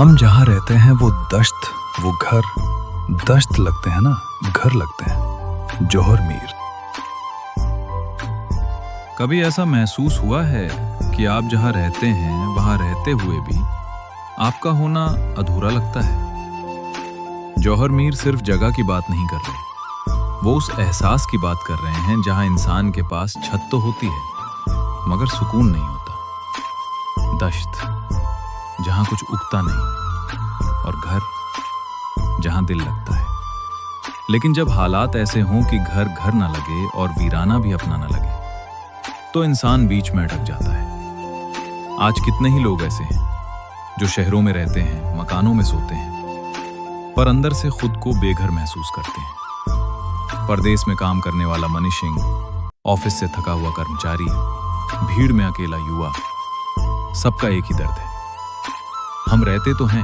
हम जहाँ रहते हैं वो दश्त, वो घर, दश्त लगते हैं ना, घर लगते हैं। जौहर मीर। कभी ऐसा महसूस हुआ है कि आप जहाँ रहते हैं वहाँ रहते हुए भी आपका होना अधूरा लगता है? जौहर मीर सिर्फ जगह की बात नहीं कर रहे, वो उस एहसास की बात कर रहे हैं जहाँ इंसान के पास छत तो होती है मगर सुकून नहीं होता। दश्त जहाँ कुछ उगता नहीं, और घर जहाँ दिल लगता है। लेकिन जब हालात ऐसे हों कि घर घर ना लगे और वीराना भी अपना ना लगे, तो इंसान बीच में अटक जाता है। आज कितने ही लोग ऐसे हैं जो शहरों में रहते हैं, मकानों में सोते हैं, पर अंदर से खुद को बेघर महसूस करते हैं। परदेश में काम करने वाला मनीषिंग, ऑफिस से थका हुआ कर्मचारी, भीड़ में अकेला युवा, सबका एक ही दर्द है। हम रहते तो हैं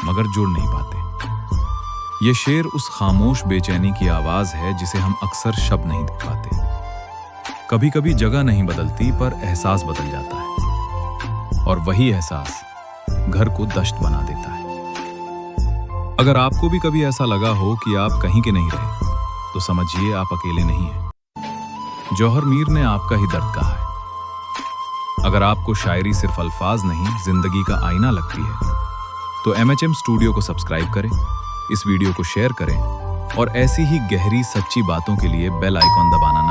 मगर जुड़ नहीं पाते। ये शेर उस खामोश बेचैनी की आवाज है जिसे हम अक्सर शब्द नहीं दे पाते। कभी कभी जगह नहीं बदलती पर एहसास बदल जाता है, और वही एहसास घर को दश्त बना देता है। अगर आपको भी कभी ऐसा लगा हो कि आप कहीं के नहीं रहे, तो समझिए आप अकेले नहीं हैं। जौहर मीर ने आपका ही दर्द कहा है। अगर आपको शायरी सिर्फ अल्फाज नहीं, जिंदगी का आईना लगती है, तो MHM स्टूडियो को सब्सक्राइब करें, इस वीडियो को शेयर करें, और ऐसी ही गहरी सच्ची बातों के लिए बेल आइकॉन दबाना